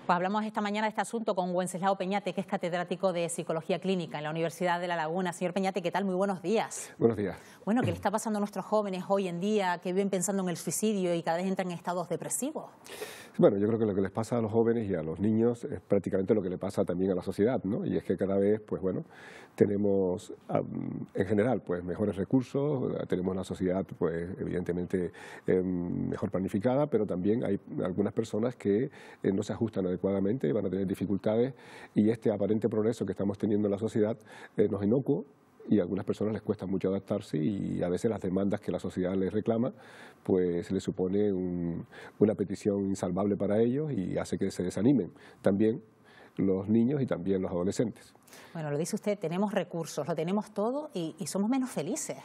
Pues hablamos esta mañana de este asunto con Wenceslao Peñate, que es catedrático de Psicología Clínica en la Universidad de La Laguna. Señor Peñate, ¿qué tal? Muy buenos días. Buenos días. Bueno, ¿qué le está pasando a nuestros jóvenes hoy en día que viven pensando en el suicidio y cada vez entran en estados depresivos? Bueno, yo creo que lo que les pasa a los jóvenes y a los niños es prácticamente lo que le pasa también a la sociedad, ¿no? Y es que cada vez, pues bueno, tenemos en general pues mejores recursos, tenemos una sociedad pues evidentemente mejor planificada, pero también hay algunas personas que no se ajustan adecuadamente y van a tener dificultades, y este aparente progreso que estamos teniendo en la sociedad no es inocuo. Y a algunas personas les cuesta mucho adaptarse, y a veces las demandas que la sociedad les reclama pues les supone una petición insalvable para ellos y hace que se desanimen también los niños y también los adolescentes. Bueno, lo dice usted, tenemos recursos, lo tenemos todo y somos menos felices.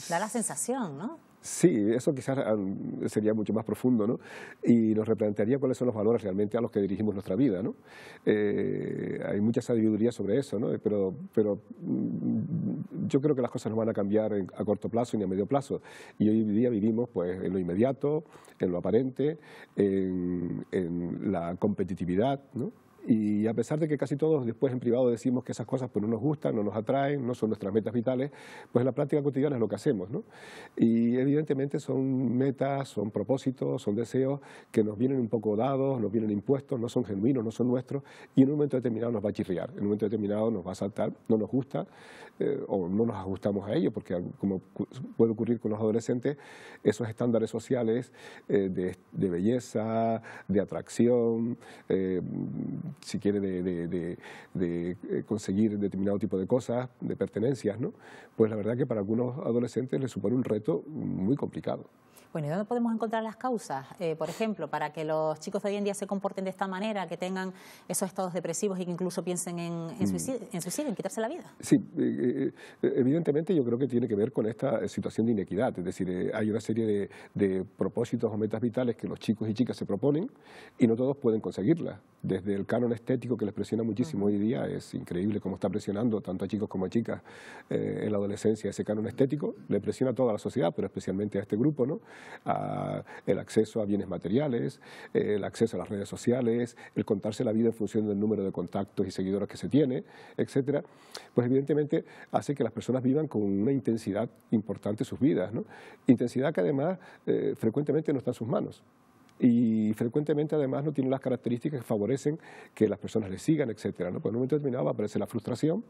Da la sensación, ¿no? Sí, eso quizás sería mucho más profundo, ¿no? Y nos replantearía cuáles son los valores realmente a los que dirigimos nuestra vida, ¿no? Hay mucha sabiduría sobre eso, ¿no? Pero yo creo que las cosas no van a cambiar a corto plazo ni a medio plazo. Y hoy en día vivimos pues en lo inmediato, en lo aparente, en la competitividad, ¿no? Y a pesar de que casi todos después en privado decimos que esas cosas pues no nos gustan, no nos atraen, no son nuestras metas vitales, pues en la práctica cotidiana es lo que hacemos, ¿no? Y evidentemente son metas, son propósitos, son deseos que nos vienen un poco dados, nos vienen impuestos, no son genuinos, no son nuestros, y en un momento determinado nos va a chirriar, en un momento determinado nos va a saltar, no nos gusta o no nos ajustamos a ello, porque como puede ocurrir con los adolescentes, esos estándares sociales de belleza, de atracción, si quiere, de conseguir determinado tipo de cosas, de pertenencias, ¿no? Pues la verdad que para algunos adolescentes les supone un reto muy complicado. Bueno, ¿y dónde podemos encontrar las causas? Por ejemplo, para que los chicos de hoy en día se comporten de esta manera, que tengan esos estados depresivos y que incluso piensen en suicidio, en quitarse la vida. Sí, evidentemente yo creo que tiene que ver con esta situación de inequidad. Es decir, hay una serie de propósitos o metas vitales que los chicos y chicas se proponen y no todos pueden conseguirlas. Desde el canon estético, que les presiona muchísimo hoy día, es increíble cómo está presionando tanto a chicos como a chicas en la adolescencia ese canon estético. Le presiona a toda la sociedad, pero especialmente a este grupo, ¿no? El acceso a bienes materiales, el acceso a las redes sociales, el contarse la vida en función del número de contactos y seguidores que se tiene, etcétera, pues evidentemente hace que las personas vivan con una intensidad importante sus vidas, ¿no? Intensidad que además frecuentemente no está en sus manos. Y frecuentemente además no tiene las características que favorecen que las personas les sigan, etcétera, ¿no? Pues en un momento determinado va a aparecer la frustración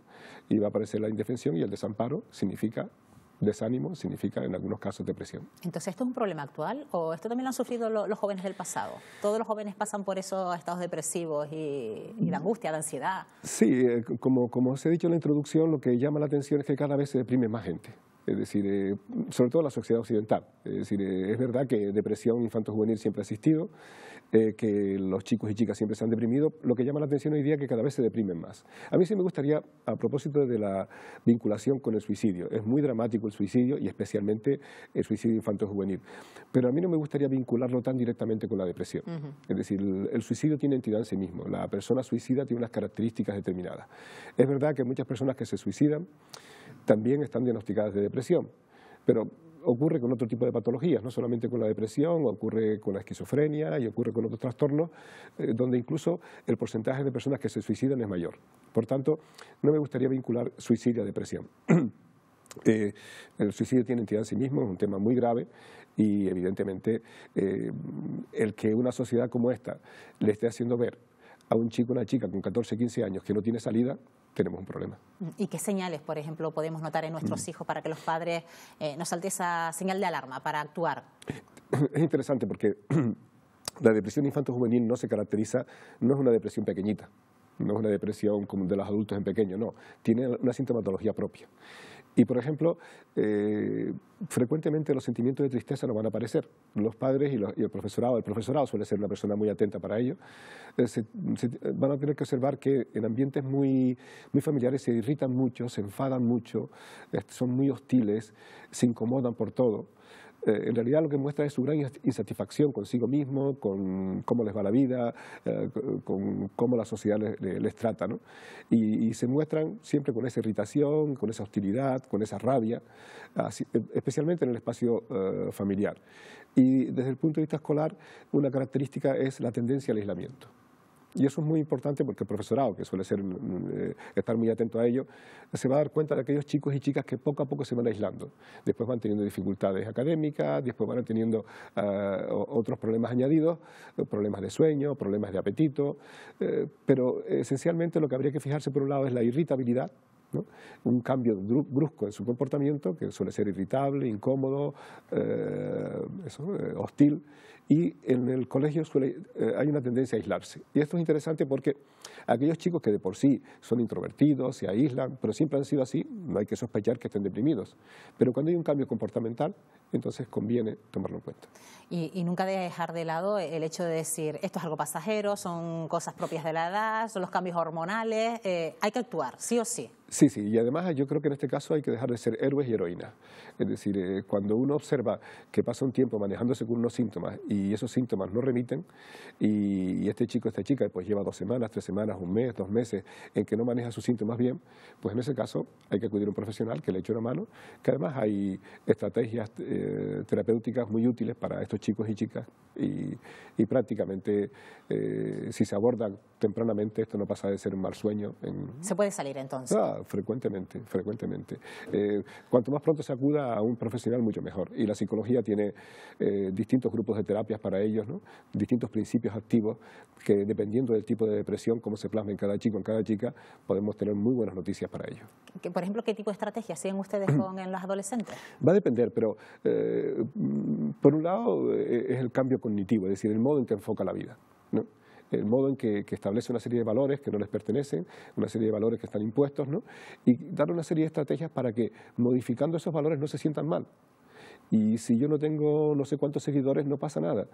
y va a aparecer la indefensión, y el desamparo significa desánimo, significa en algunos casos depresión. Entonces, ¿esto es un problema actual o esto también lo han sufrido los jóvenes del pasado? ¿Todos los jóvenes pasan por esos estados depresivos y la angustia, la ansiedad? Sí, como os he dicho en la introducción, lo que llama la atención es que cada vez se deprime más gente. Es decir, sobre todo en la sociedad occidental. Es decir, es verdad que depresión infanto-juvenil siempre ha existido, que los chicos y chicas siempre se han deprimido. Lo que llama la atención hoy día es que cada vez se deprimen más. A mí sí me gustaría, a propósito de la vinculación con el suicidio, es muy dramático el suicidio y especialmente el suicidio infanto-juvenil, pero a mí no me gustaría vincularlo tan directamente con la depresión. Es decir, el suicidio tiene entidad en sí mismo. La persona suicida tiene unas características determinadas. Es verdad que muchas personas que se suicidan también están diagnosticadas de depresión, pero ocurre con otro tipo de patologías, no solamente con la depresión, ocurre con la esquizofrenia y ocurre con otros trastornos, donde incluso el porcentaje de personas que se suicidan es mayor. Por tanto, no me gustaría vincular suicidio a depresión. El suicidio tiene entidad en sí mismo, es un tema muy grave, y evidentemente el que una sociedad como esta le esté haciendo ver a un chico o una chica con 14 o 15 años que no tiene salida, tenemos un problema. ¿Y qué señales, por ejemplo, podemos notar en nuestros hijos para que los padres nos salte esa señal de alarma para actuar? Es interesante porque la depresión infanto-juvenil no se caracteriza, no es una depresión pequeñita, no es una depresión como de los adultos en pequeño, no, tiene una sintomatología propia. Y, por ejemplo, frecuentemente los sentimientos de tristeza no van a aparecer. Los padres y el profesorado suele ser una persona muy atenta para ello, van a tener que observar que en ambientes muy familiares se irritan mucho, se enfadan mucho, son muy hostiles, se incomodan por todo. En realidad lo que muestra es su gran insatisfacción consigo mismo, con cómo les va la vida, con cómo la sociedad les trata, ¿no? Y se muestran siempre con esa irritación, con esa hostilidad, con esa rabia, especialmente en el espacio familiar. Y desde el punto de vista escolar, una característica es la tendencia al aislamiento. Y eso es muy importante porque el profesorado, que suele ser, estar muy atento a ello, se va a dar cuenta de aquellos chicos y chicas que poco a poco se van aislando. Después van teniendo dificultades académicas, después van teniendo otros problemas añadidos, problemas de sueño, problemas de apetito, pero esencialmente lo que habría que fijarse por un lado es la irritabilidad, ¿no? Un cambio brusco en su comportamiento, que suele ser irritable, incómodo, hostil, y en el colegio hay una tendencia a aislarse. Y esto es interesante porque aquellos chicos que de por sí son introvertidos, se aíslan, pero siempre han sido así, no hay que sospechar que estén deprimidos. Pero cuando hay un cambio comportamental, entonces conviene tomarlo en cuenta. Y nunca dejar de lado el hecho de decir, esto es algo pasajero, son cosas propias de la edad, son los cambios hormonales, hay que actuar, sí o sí. Sí, sí, y además yo creo que en este caso hay que dejar de ser héroes y heroínas. Es decir, cuando uno observa que pasa un tiempo manejándose con unos síntomas y esos síntomas no remiten, y este chico, esta chica, pues lleva 2 semanas, 3 semanas, 1 mes, 2 meses en que no maneja sus síntomas bien, pues en ese caso hay que acudir a un profesional que le eche una mano, que además hay estrategias terapéuticas muy útiles para estos chicos y chicas y prácticamente si se abordan tempranamente esto no pasa de ser un mal sueño. ¿Se puede salir entonces? Frecuentemente. Cuanto más pronto se acuda a un profesional, mucho mejor. Y la psicología tiene distintos grupos de terapias para ellos, ¿no? Distintos principios activos que, dependiendo del tipo de depresión, cómo se plasma en cada chico, en cada chica, podemos tener muy buenas noticias para ellos. Por ejemplo, ¿qué tipo de estrategias siguen ustedes en los adolescentes? Va a depender, pero por un lado es el cambio cognitivo, es decir, el modo en que enfoca la vida, ¿no? El modo en que establece una serie de valores que no les pertenecen, una serie de valores que están impuestos, ¿no? Y dar una serie de estrategias para que, modificando esos valores, no se sientan mal. Y si yo no tengo no sé cuántos seguidores, no pasa nada.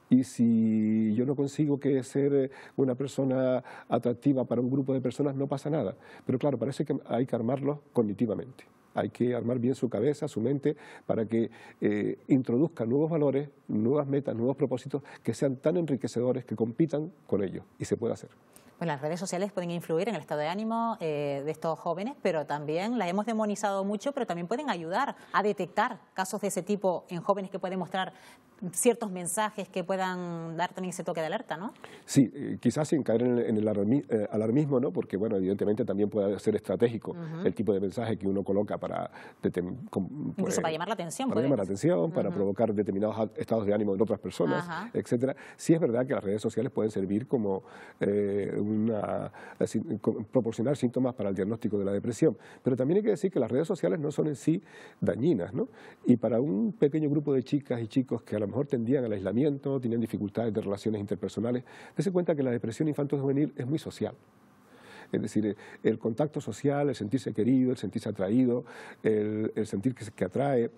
Y si yo no consigo ser una persona atractiva para un grupo de personas, no pasa nada. Pero claro, parece que hay que armarlos cognitivamente. Hay que armar bien su cabeza, su mente, para que introduzca nuevos valores, nuevas metas, nuevos propósitos que sean tan enriquecedores que compitan con ellos. Y se puede hacer. Pues las redes sociales pueden influir en el estado de ánimo de estos jóvenes, pero también las hemos demonizado mucho, pero también pueden ayudar a detectar casos de ese tipo en jóvenes que pueden mostrar ciertos mensajes que puedan dar también ese toque de alerta, ¿no? Sí, quizás sin caer en el alarmismo, ¿no? Porque, bueno, evidentemente también puede ser estratégico el tipo de mensaje que uno coloca para... Incluso para llamar la atención. Para llamar la atención, para provocar determinados estados de ánimo en otras personas, etcétera. Sí es verdad que las redes sociales pueden servir como proporcionar síntomas para el diagnóstico de la depresión, pero también hay que decir que las redes sociales no son en sí dañinas, ¿no? Y para un pequeño grupo de chicas y chicos que a lo mejor tendían al aislamiento, tenían dificultades de relaciones interpersonales, dése cuenta que la depresión infanto-juvenil es muy social. Es decir, el contacto social, el sentirse querido, el sentirse atraído, el sentir que atrae,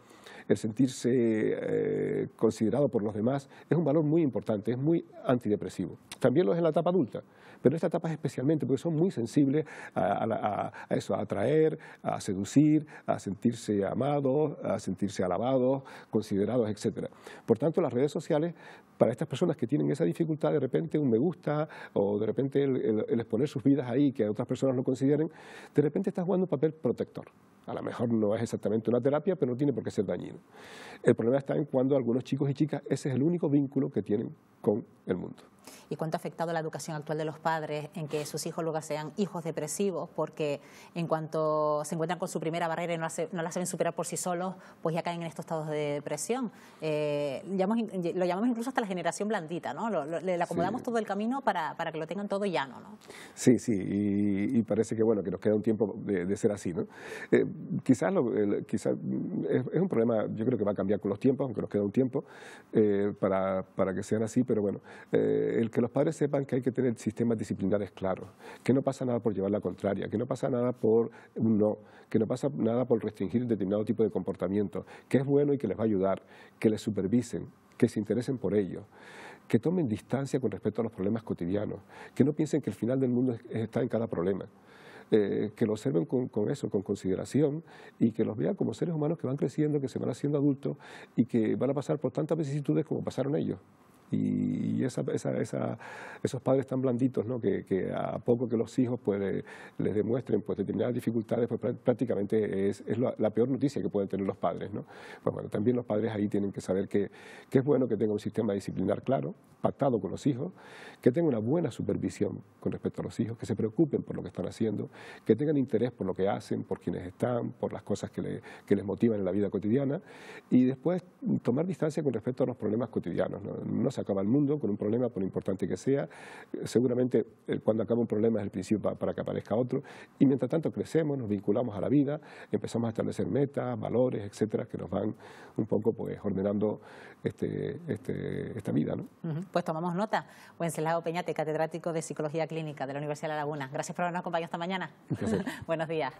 el sentirse considerado por los demás, es un valor muy importante, es muy antidepresivo. También lo es en la etapa adulta, pero en esta etapa especialmente porque son muy sensibles a eso, a atraer, a seducir, a sentirse amados, a sentirse alabados, considerados, etc. Por tanto, las redes sociales, para estas personas que tienen esa dificultad, de repente un me gusta o de repente el exponer sus vidas ahí, que otras personas lo consideren, de repente está jugando un papel protector. A lo mejor no es exactamente una terapia, pero no tiene por qué ser dañino. El problema está en cuando algunos chicos y chicas ese es el único vínculo que tienen con el mundo. ¿Y cuánto ha afectado la educación actual de los padres en que sus hijos luego sean hijos depresivos? Porque en cuanto se encuentran con su primera barrera y no la saben superar por sí solos, pues ya caen en estos estados de depresión. Lo llamamos incluso hasta la generación blandita, ¿no? Le acomodamos todo el camino para que lo tengan todo llano, ¿no? Sí, sí, y parece que, bueno, que nos queda un tiempo de ser así, ¿no? Quizás es un problema, yo creo que va a cambiar con los tiempos, aunque nos queda un tiempo para que sean así, pero bueno, el que los padres sepan que hay que tener sistemas disciplinares claros, que no pasa nada por llevar la contraria, que no pasa nada por un no, que no pasa nada por restringir determinado tipo de comportamiento, que es bueno y que les va a ayudar, que les supervisen, que se interesen por ellos, que tomen distancia con respecto a los problemas cotidianos, que no piensen que el final del mundo está en cada problema. Que lo observen con eso, con consideración, y que los vean como seres humanos que van creciendo, que se van haciendo adultos y que van a pasar por tantas vicisitudes como pasaron ellos. Y esos padres tan blanditos, ¿no? que a poco que los hijos pues, les demuestren pues, determinadas dificultades, pues prácticamente es la peor noticia que pueden tener los padres, ¿no? Pues bueno, también los padres ahí tienen que saber que es bueno que tenga un sistema disciplinar claro, pactado con los hijos, que tenga una buena supervisión con respecto a los hijos, que se preocupen por lo que están haciendo, que tengan interés por lo que hacen, por quienes están, por las cosas que les motivan en la vida cotidiana, y después tomar distancia con respecto a los problemas cotidianos, ¿no? No se acaba el mundo con un problema, por importante que sea. Seguramente cuando acaba un problema es el principio para que aparezca otro, y mientras tanto crecemos, nos vinculamos a la vida, empezamos a establecer metas, valores, etcétera, que nos van un poco pues ordenando esta vida, ¿no? Pues tomamos nota. Wenceslao Peñate, catedrático de Psicología Clínica de la Universidad de La Laguna. Gracias por habernos acompañado esta mañana. Buenos días.